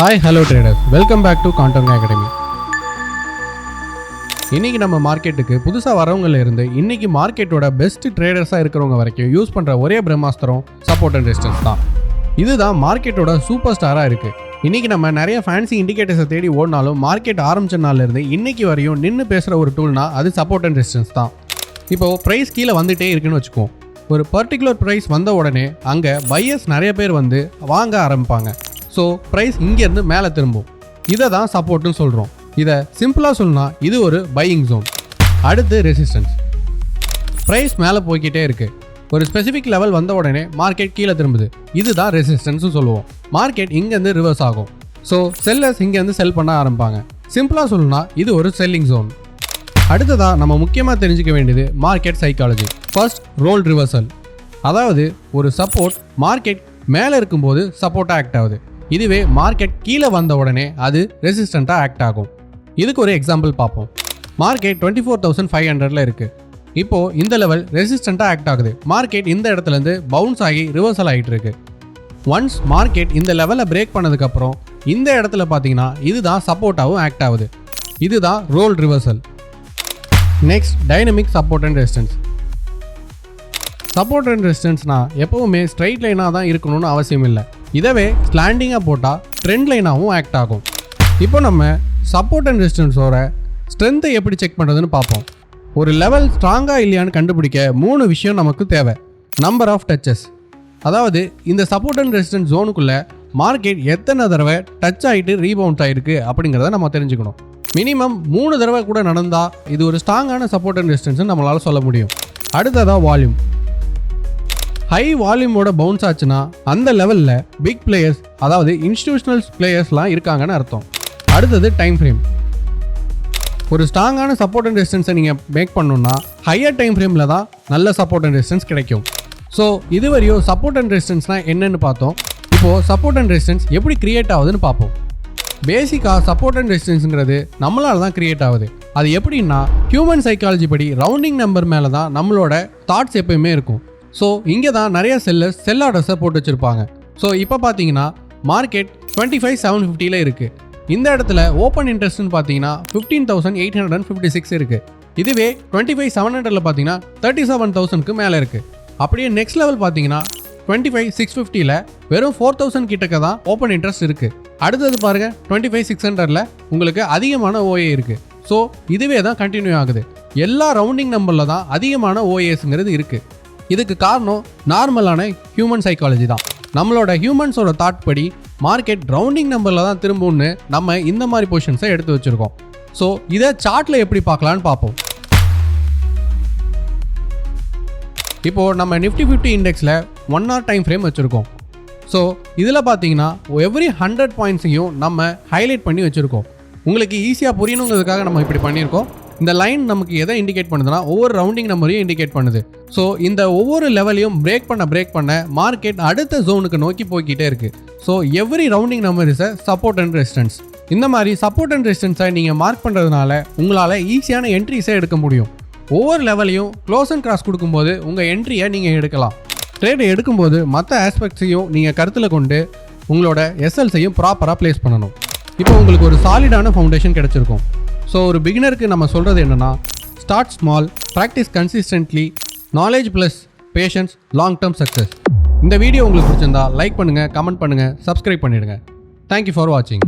Hi hello traders, welcome back to காண்டோங் academy. இன்றைக்கி நம்ம மார்க்கெட்டுக்கு புதுசாக வரவங்கள இருந்து இன்றைக்கி மார்க்கெட்டோட பெஸ்ட் ட்ரேடர்ஸாக இருக்கிறவங்க வரைக்கும் யூஸ் பண்ணுற ஒரே பிரம்மாஸ்திரம் சப்போர்ட் அண்ட் ரெசிஸ்டன்ஸ் தான். இதுதான் மார்க்கெட்டோட சூப்பர் ஸ்டாராக இருக்குது. இன்றைக்கி நம்ம நிறைய ஃபேன்சி இண்டிகேட்டர்ஸை தேடி ஓடினாலும் மார்க்கெட் ஆரம்பிச்ச நாள்லேருந்து இன்றைக்கி வரையும் நின்று பேசுகிற ஒரு டூல்னா அது சப்போர்ட் அண்ட் ரெசிஸ்டன்ஸ் தான். இப்போது ப்ரைஸ் கீழே வந்துகிட்டே இருக்குன்னு வச்சுக்குவோம். ஒரு பர்டிகுலர் ப்ரைஸ் வந்த உடனே அங்கே பையர்ஸ் நிறைய பேர் வந்து வாங்க ஆரம்பிப்பாங்க. ஸோ ப்ரைஸ் இங்கேருந்து மேலே திரும்பும். இதை தான் சப்போர்ட்னு சொல்கிறோம். இதை சிம்பிளாக சொல்லணும்னா இது ஒரு பையிங் ஜோன். அடுத்து ரெசிஸ்டன்ஸ். ப்ரைஸ் மேலே போய்கிட்டே இருக்குது. ஒரு ஸ்பெசிஃபிக் லெவல் வந்த உடனே மார்க்கெட் கீழே திரும்புது. இதுதான் ரெசிஸ்டன்ஸ்னு சொல்லுவோம். மார்க்கெட் இங்கேருந்து ரிவர்ஸ் ஆகும். ஸோ செல்லர்ஸ் இங்கேருந்து செல் பண்ண ஆரம்பிப்பாங்க. சிம்பிளாக சொல்லணும்னா இது ஒரு செல்லிங் ஜோன். அடுத்ததாக நம்ம முக்கியமாக தெரிஞ்சுக்க வேண்டியது market psychology. First, role reversal. அதாவது ஒரு சப்போர்ட் மார்க்கெட் மேலே இருக்கும்போது சப்போர்ட்டாக ஆக்ட் ஆகுது. இதுவே மார்க்கெட் கீழே வந்த உடனே அது ரெசிஸ்டண்ட்டாக ஆக்ட் ஆகும். இதுக்கு ஒரு எக்ஸாம்பிள் பார்ப்போம். மார்க்கெட் 24,500 இருக்குது. இப்போது இந்த லெவல் ரெசிஸ்டண்ட்டாக ஆக்ட் ஆகுது. மார்க்கெட் இந்த இடத்துலேருந்து பவுன்ஸ் ஆகி ரிவர்சல் ஆகிட்டு இருக்கு. ஒன்ஸ் மார்க்கெட் இந்த லெவலை பிரேக் பண்ணதுக்கப்புறம் இந்த இடத்துல பார்த்தீங்கன்னா இதுதான் சப்போர்ட்டாகவும் ஆக்ட் ஆகுது. இதுதான் role reversal. Next, dynamic support and resistance. Support and ரெசிஸ்டன்ஸ்னால் எப்போவுமே ஸ்ட்ரைட் லைனாக தான் இருக்கணும்னு அவசியம் இல்லை. இதவே ஸ்லாண்டிங்காக போட்டால் ட்ரெண்ட் லைனாகவும் ஆக்ட் ஆகும். இப்போ நம்ம சப்போர்ட் அண்ட் ரெசிஸ்டன்ஸோட ஸ்ட்ரென்த்தை எப்படி செக் பண்ணுறதுன்னு பார்ப்போம். ஒரு லெவல் ஸ்ட்ராங்காக இல்லையான்னு கண்டுபிடிக்க 3 விஷயம் நமக்கு தேவை. நம்பர் ஆஃப் டச்சஸ், அதாவது இந்த சப்போர்ட் அண்ட் ரெசிஸ்டன்ஸ் ஜோனுக்குள்ளே மார்க்கெட் எத்தனை தடவை டச் ஆகிட்டு ரீபவுண்ட் ஆகிருக்கு அப்படிங்கிறத நம்ம தெரிஞ்சுக்கணும். மினிமம் 3 தடவை கூட நடந்தால் இது ஒரு ஸ்ட்ராங்கான சப்போர்ட் அண்ட் ரெசிஸ்டன்ஸ்னு நம்மளால் சொல்ல முடியும். அடுத்ததாக வால்யூம். ஹை வால்யூமோட பவுன்ஸ் ஆச்சுன்னா அந்த லெவலில் பிக் பிளேயர்ஸ், அதாவது இன்ஸ்டிடியூஷனல் பிளேயர்ஸ்லாம் இருக்காங்கன்னு அர்த்தம். அடுத்தது டைம் ஃப்ரேம். ஒரு ஸ்ட்ராங்கான சப்போர்ட் அண்ட் ரெசிஸ்டன்ஸை நீங்கள் மேக் பண்ணணுன்னா ஹையர் டைம் ஃப்ரேமில் தான் நல்ல சப்போர்ட் அண்ட் ரெசிஸ்டன்ஸ் கிடைக்கும். ஸோ இதுவரையும் சப்போர்ட் அண்ட் ரெசிஸ்டன்ஸ்னால் என்னென்னு பார்த்தோம். இப்போது சப்போர்ட் அண்ட் ரெசிஸ்டன்ஸ் எப்படி கிரியேட் ஆகுதுன்னு பார்ப்போம். பேசிக்காக சப்போர்ட் அண்ட் ரெசிஸ்டன்ஸுங்கிறது நம்மளால தான் கிரியேட் ஆகுது. அது எப்படின்னா ஹியூமன் சைக்காலஜி படி ரவுண்டிங் நம்பர் மேலே தான் நம்மளோட தாட்ஸ் எப்பயுமே இருக்கும். ஸோ இங்கே தான் நிறைய செல்லர்ஸ் செல் ஆர்டர்ஸை போட்டு வச்சுருப்பாங்க. ஸோ இப்போ பார்த்தீங்கன்னா மார்க்கெட் 25,750 இருக்குது. இந்த இடத்துல ஓப்பன் இன்ட்ரெஸ்ட்னு பார்த்தீங்கன்னா 15,856 இருக்குது. இதுவே 25,700 பார்த்தீங்கன்னா 37,000க்கு மேலே இருக்குது. அப்படியே நெக்ஸ்ட் லெவல் பார்த்தீங்கன்னா 25,650 வெறும் 4,000 கிட்டக்க தான் ஓப்பன் இன்ட்ரெஸ்ட் இருக்குது. அடுத்தது பாருங்கள் 25,600 உங்களுக்கு அதிகமான ஓஏ இருக்குது. ஸோ இதுவே தான் கண்டினியூ ஆகுது. எல்லா ரவுண்டிங் நம்பரில் தான் அதிகமான ஓஏஸ்ங்கிறது இருக்குது. இதுக்கு காரணம் நார்மலான ஹியூமன் சைக்காலஜி தான். நம்மளோட ஹியூமன்ஸோட தாட் படி மார்க்கெட் ரவுண்டிங் நம்பரில் தான் திரும்பும்னு நம்ம இந்த மாதிரி பொசிஷன்ஸை எடுத்து வச்சுருக்கோம். ஸோ இதை சார்ட்டில் எப்படி பார்க்கலான்னு பார்ப்போம். இப்போது நம்ம நிஃப்டி 50 இண்டெக்ஸில் 1 hour டைம் ஃப்ரேம் வச்சுருக்கோம். ஸோ இதில் பார்த்தீங்கன்னா எவ்ரி 100 பாயிண்ட்ஸையும் நம்ம ஹைலைட் பண்ணி வச்சுருக்கோம். உங்களுக்கு ஈஸியாக புரியணுங்கிறதுக்காக நம்ம இப்படி பண்ணியிருக்கோம். இந்த லைன் நமக்கு எதை இண்டிகேட் பண்ணுதுன்னா ஒவ்வொரு ரவுண்டிங் நம்பரையும் இண்டிகேட் பண்ணுது. ஸோ இந்த ஒவ்வொரு லெவலையும் பிரேக் பண்ண மார்க்கெட் அடுத்த ஜோனுக்கு நோக்கி போய்கிட்டே இருக்குது. So every rounding number is support and resistance. இந்த மாதிரி சப்போர்ட் அண்ட் ரெசிஸ்டன்ஸை நீங்கள் மார்க் பண்ணுறதுனால உங்களால் ஈஸியான என்ட்ரிஸை எடுக்க முடியும். ஒவ்வொரு லெவலையும் க்ளோஸ் அண்ட் கிராஸ் கொடுக்கும்போது உங்கள் என்ட்ரியை நீங்கள் எடுக்கலாம். ட்ரேடை எடுக்கும்போது மற்ற ஆஸ்பெக்ட்ஸையும் நீங்கள் கருத்தில் கொண்டு உங்களோட எஸ்எல்ஸையும் ப்ராப்பராக ப்ளேஸ் பண்ணணும். இப்போ உங்களுக்கு ஒரு சாலிடான ஃபவுண்டேஷன் கிடச்சிருக்கும். ஸோ ஒரு பிகினருக்கு நம்ம சொல்கிறது என்னென்னா, start small, practice consistently, knowledge plus patience, long term success. இந்த வீடியோ உங்களுக்கு பிடிச்சிருந்தா லைக் பண்ணுங்கள், கமெண்ட் பண்ணுங்கள், சப்ஸ்கிரைப் பண்ணிவிடுங்க. தேங்க்யூ ஃபார் வாட்சிங்.